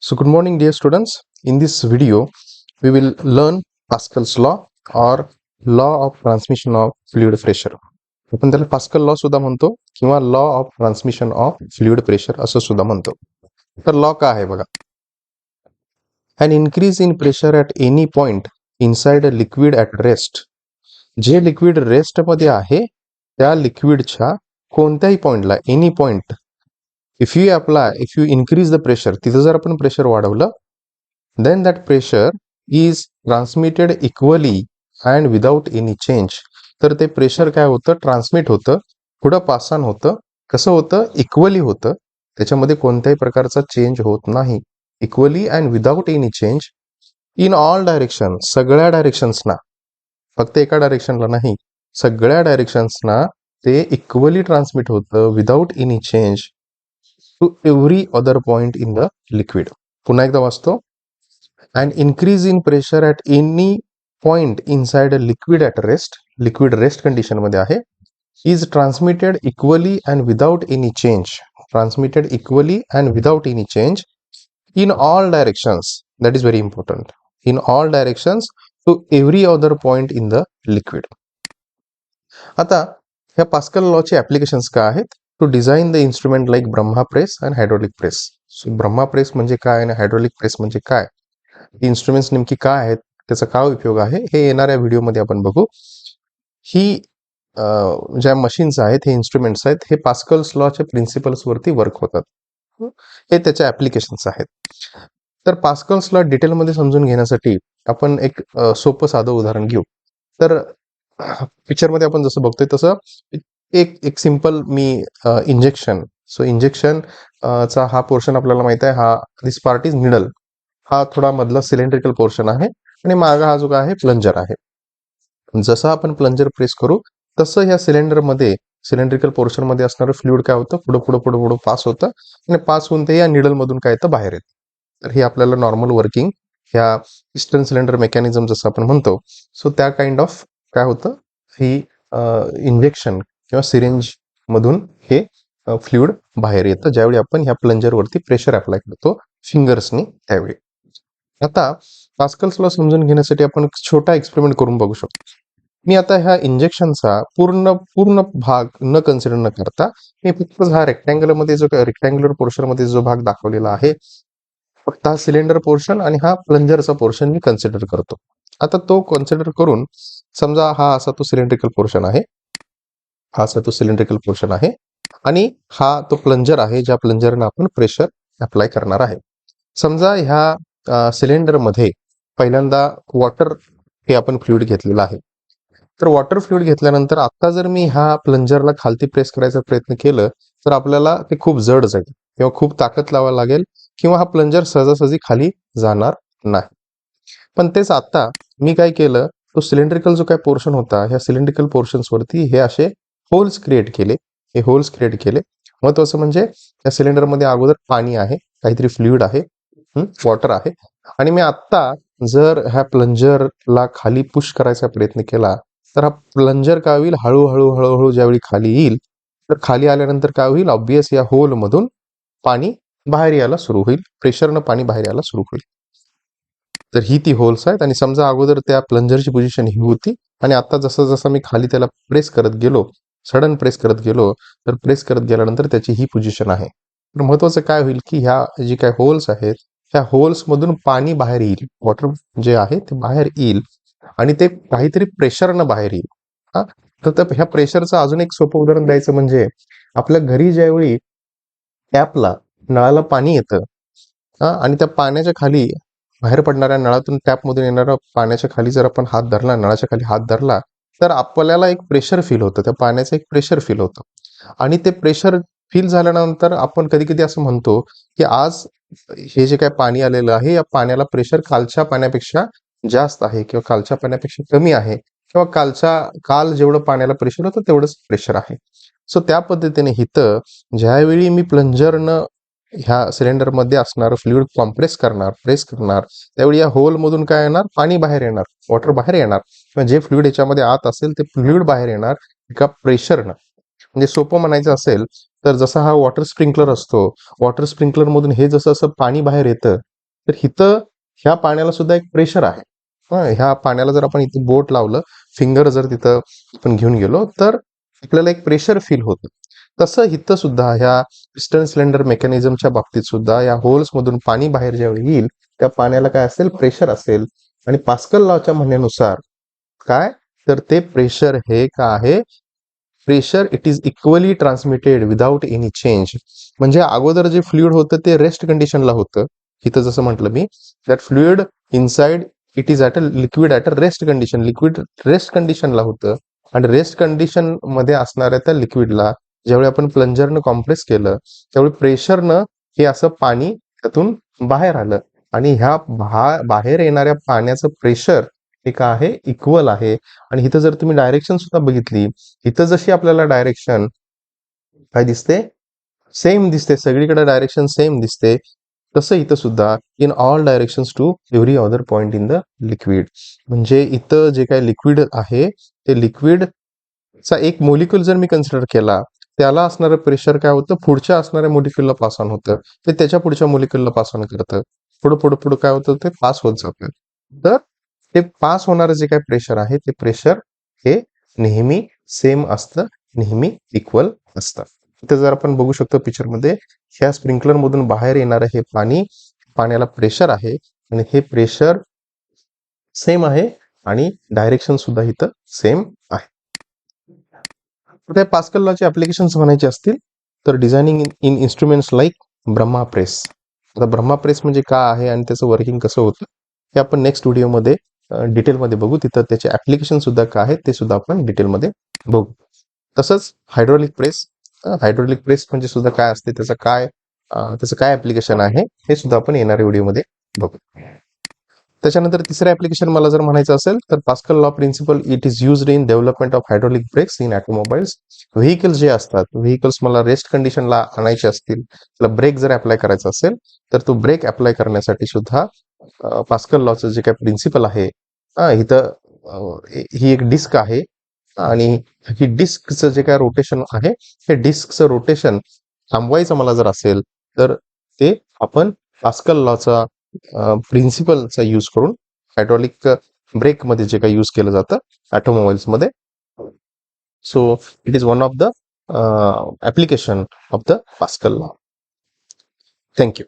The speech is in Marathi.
So good morning dear students. In this video we will learn Pascal's law or law of transmission of fluid pressure. आपण त्याला पास्कल लॉ सुद्धा म्हणतो किंवा law of transmission of fluid pressure असं सुद्धा म्हणतो. तर लॉ काय आहे बघा. An increase in pressure at any point inside a liquid at rest. जे लिक्विड रेस्ट मध्ये आहे त्या लिक्विडच्या कोणत्याही पॉइंटला any point if you increase the pressure, तिथं जर आपण प्रेशर वाढवलं, then that pressure is transmitted equally and without any change. तर ते प्रेशर काय होतं, ट्रान्समिट होतं, पुढं पास ऑन होतं. कसं होतं, इक्वली होतं, त्याच्यामध्ये कोणत्याही प्रकारचा चेंज होत नाही. Equally and without any change in all direction, सगळ्या डायरेक्शन्सना, फक्त एका डायरेक्शनला नाही, सगळ्या डायरेक्शन्सना ते इक्वली ट्रान्समिट होतं without any change to every other point in the liquid. पुन्हा एकदा वाचतो. And increase in pressure at any point inside a liquid at rest, liquid rest कंडिशनमध्ये आहे, is transmitted equally and without any change, transmitted equally and without any change in all directions. That is very important. In all directions to every other point in the liquid. आता ह्या पास्कल लॉचे ॲप्लिकेशन्स काय आहेत? To design the instrument like Bramah press and hydraulic press. So Bramah press म्हणजे काय आणि हायड्रॉलिक प्रेस म्हणजे काय, इन्स्ट्रुमेंट्स नेमकी काय आहेत, त्याचा काय उपयोग आहे, हे येणाऱ्या व्हिडिओमध्ये आपण बघू. ही ज्या मशीन्स आहेत, हे इन्स्ट्रुमेंट्स आहेत, हे पास्कल्स लॉच्या प्रिन्सिपल्सवरती वर्क होतात. हे त्याच्या ॲप्लिकेशन्स आहेत. तर पास्कल्स लॉ डिटेलमध्ये समजून घेण्यासाठी आपण एक सोपं साधं उदाहरण घेऊ. तर पिक्चरमध्ये आपण जसं बघतोय तसं एक सिंपल मी इंजेक्शन. सो इंजेक्शन चा हा पोर्शन आपल्याला माहित आहे, हा दिस पार्ट इज निडल, हा थोडा मधला सिलेंड्रिकल पोर्शन आहे आणि मागा हा जो काय आहे प्लंजर आहे. जसं आपण प्लंजर प्रेस करू तसं ह्या सिलेंड्रिकल पोर्शन मध्ये असणारं फ्लुइड काय होतं, पुढं पुढं पुढं पुढं पास होतं आणि पास होऊन ते या निडल मधून काय येतं, बाहेर येतं. तर हे आपल्याला नॉर्मल वर्किंग ह्या पिस्टन सिलेंडर मेकॅनिझम जसं आपण म्हणतो, सो त्या काइंड ऑफ काय होतं, ही इंजेक्शन किंवा सिरेंज मधून हे फ्लुइड बाहेर येतं ज्यावेळी आपण ह्या प्लंजरवरती प्रेशर अप्लाय करतो फिंगर्सनी त्यावेळी. आता पास्कल्स लॉ समजून घेण्यासाठी आपण एक छोटा एक्सपेरिमेंट करून बघू शकतो. मी आता ह्या इंजेक्शनचा पूर्ण भाग न कन्सिडर न करता मी फक्त हा रेक्टँग्युलर पोर्शन मध्ये जो भाग दाखवलेला आहे, फक्त हा सिलेंडर पोर्शन आणि हा प्लंजरचा पोर्शन मी कन्सिडर करतो. आता तो कन्सिडर करून समजा हा असा तो सिलेंड्रिकल पोर्शन आहे, हा असा तो सिलेंड्रिकल पोर्शन आहे आणि हा तो प्लंजर आहे ज्या प्लंजरनं आपण प्रेशर अप्लाय करणार आहे. समजा ह्या सिलेंडरमध्ये पहिल्यांदा वॉटर हे आपण फ्लुइड घेतलेलं आहे. तर वॉटर फ्लुइड घेतल्यानंतर आता जर मी ह्या प्लंजरला खालती प्रेस करायचा प्रयत्न केलं तर आपल्याला ते खूप जड जाईल किंवा खूप ताकद लावावी लागेल किंवा हा प्लंजर सहजासहजी खाली जाणार नाही. पण तेच आता मी काय केलं, तो सिलेंड्रिकल जो काय पोर्शन होता, ह्या सिलेंड्रिकल पोर्शन्स वरती हे असे होल्स क्रिएट केले. हे होल्स क्रिएट केले. महत्वाचं म्हणजे या सिलेंडरमध्ये अगोदर पाणी आहे, काहीतरी फ्लुइड आहे, वॉटर आहे, आणि मी आत्ता जर ह्या प्लंजरला खाली पुश करायचा प्रयत्न केला तर हा प्लंजर काय होईल, हळूहळू हळूहळू ज्यावेळी खाली येईल तर खाली आल्यानंतर काय होईल, ऑब्वियस या होल मधून पाणी बाहेर यायला सुरू होईल, प्रेशरनं पाणी बाहेर यायला सुरू होईल. तर ही ती होल्स आहेत आणि समजा अगोदर त्या प्लंजरची पोझिशन ही होती आणि आता जसं जसं मी खाली त्याला प्रेस करत गेलो, सडन प्रेस करत गेलो, तर प्रेस करत गेल्यानंतर त्याची ही पोझिशन आहे. तर महत्वाचं काय होईल की ह्या जी काय होल्स आहेत, ह्या होल्स मधून पाणी बाहेर येईल, वॉटर जे आहे ते बाहेर येईल आणि ते काहीतरी प्रेशरनं बाहेर येईल. हा, तर ह्या प्रेशरचं अजून एक सोपं उदाहरण द्यायचं म्हणजे आपल्या घरी ज्यावेळी टॅपला नळाला पाणी येतं, आणि त्या पाण्याच्या खाली बाहेर पडणाऱ्या नळातून टॅपमधून येणाऱ्या पाण्याच्या खाली जर आपण हात धरला, नळाच्या खाली हात धरला, तर आपल्याला एक प्रेशर फील होतं, त्या पाण्याचं एक प्रेशर फील होतं आणि ते प्रेशर फील झाल्यानंतर आपण कधी कधी असं म्हणतो की आज हे जे काय पाणी आलेलं आहे या पाण्याला प्रेशर कालच्या पाण्यापेक्षा जास्त आहे किंवा कालच्या पाण्यापेक्षा कमी आहे किंवा काल जेवढं पाण्याला प्रेशर होतं तेवढंच प्रेशर आहे. सो त्या पद्धतीने इथं ज्यावेळी मी प्लंजरनं ह्या सिलेंडरमध्ये असणारं फ्लुइड कॉम्प्रेस करणार, प्रेस करणार, त्यावेळी या होल मधून काय येणार, पाणी बाहेर येणार, वॉटर बाहेर येणार किंवा जे फ्लुइड याच्यामध्ये आत असेल ते फ्लुइड बाहेर येणार एका प्रेशरनं. म्हणजे सोपं म्हणायचं असेल तर जसा हा वॉटर स्प्रिंकलर असतो, वॉटर स्प्रिंकलर मधून हे जसं असं पाणी बाहेर येतं तर इथं ह्या पाण्याला सुद्धा एक प्रेशर आहे. ह्या पाण्याला जर आपण इथे बोट लावलं, फिंगर जर तिथं आपण घेऊन गेलो, तर आपल्याला एक प्रेशर फील होतं. तसं इथं सुद्धा ह्या पिस्टन सिलेंडर मेकॅनिझमच्या बाबतीत सुद्धा या होल्स मधून पाणी बाहेर जेव्हा येईल, त्या पाण्याला काय असेल, प्रेशर असेल. आणि पास्कल लॉच्या म्हणण्यानुसार काय, तर ते प्रेशर हे काय आहे, pressure it is equally transmitted without any change. म्हणजे अगोदर जे फ्लुइड होतं ते रेस्ट कंडिशनला होतं. इथं जसं म्हटलं मी, that fluid inside it is at a liquid at a rest condition, liquid rest कंडिशनला होतं. आणि रेस्ट कंडिशन मध्ये असणाऱ्या त्या लिक्विडला ज्यावेळी आपण प्लंजरनं कॉम्प्रेस केलं, त्यावेळी प्रेशरनं हे असं पाणी त्यातून बाहेर आलं. आणि ह्या बाहेर येणाऱ्या पाण्याचं प्रेशर हे काय आहे, इक्वल आहे. आणि इथं जर तुम्ही डायरेक्शन सुद्धा बघितली, इथं जशी आपल्याला डायरेक्शन काय दिसते, सेम दिसते, सगळीकडे डायरेक्शन सेम दिसते, तसं इथं सुद्धा in all directions to every other point in the liquid. म्हणजे इथं जे काय लिक्विड आहे, ते लिक्विडचा एक मोलिक्युल जर मी कन्सिडर केला, त्याला असणारं प्रेशर काय होतं, पुढच्या असणाऱ्या मोलिक्युलला पास ऑन होतं, ते त्याच्या पुढच्या मोलिक्युलला पास ऑन करतं, पुढं पुढं पुढं काय होतं, ते पास होत जातं. तर ते पास होणारं जे काही प्रेशर आहे, ते प्रेशर हे नेहमी सेम असतं, नेहमी इक्वल असतं. इथे जर आपण बघू शकतो पिक्चरमध्ये, ह्या स्प्रिंकलर मधून बाहेर येणारं हे पाणी, पाण्याला प्रेशर आहे. आणि हे प्रेशर सेम आहे आणि डायरेक्शन सुद्धा इथं सेम आहे. त्या पास्कल लॉचे ऍप्लिकेशन्स म्हणायचे असतील तर designing in instruments like Bramah press. आता ब्रह्मा प्रेस म्हणजे काय आहे आणि त्याचं वर्किंग कसं होतं हे आपण नेक्स्ट व्हिडिओमध्ये डिटेलमध्ये बघू. तिथं त्याचे ऍप्लिकेशन सुद्धा काय आहेत ते सुद्धा आपण डिटेलमध्ये बघू. तसंच हायड्रॉलिक प्रेस, हायड्रॉलिक प्रेस म्हणजे सुद्धा काय असते, त्याचं काय ऍप्लिकेशन आहे हे सुद्धा आपण येणाऱ्या व्हिडिओमध्ये बघू. त्याच्यानंतर तिसरं ऍप्लिकेशन मला जर म्हणायचं असेल तर Pascal law principle it is used in development of hydraulic brakes in automobiles. Vehicles जे असतात, व्हेकल्स मला रेस्ट कंडिशनला आणायचे असतील, त्याला ब्रेक जर अप्लाय करायचा असेल, तर तो ब्रेक अप्लाय करण्यासाठी सुद्धा पास्कल लॉचं जे काही प्रिन्सिपल आहे, इथं ही एक डिस्क आहे. आणि ही डिस्कचं जे काय रोटेशन आहे, हे डिस्कचं रोटेशन थांबवायचं मला जर असेल, तर ते आपण पास्कल लॉचा प्रिन्सिपलचा यूज करून हायड्रॉलिक ब्रेकमध्ये जे काही यूज केलं जातं ऑटोमोबाईल्समध्ये. So it is one of the application of the Pascal law. Thank you.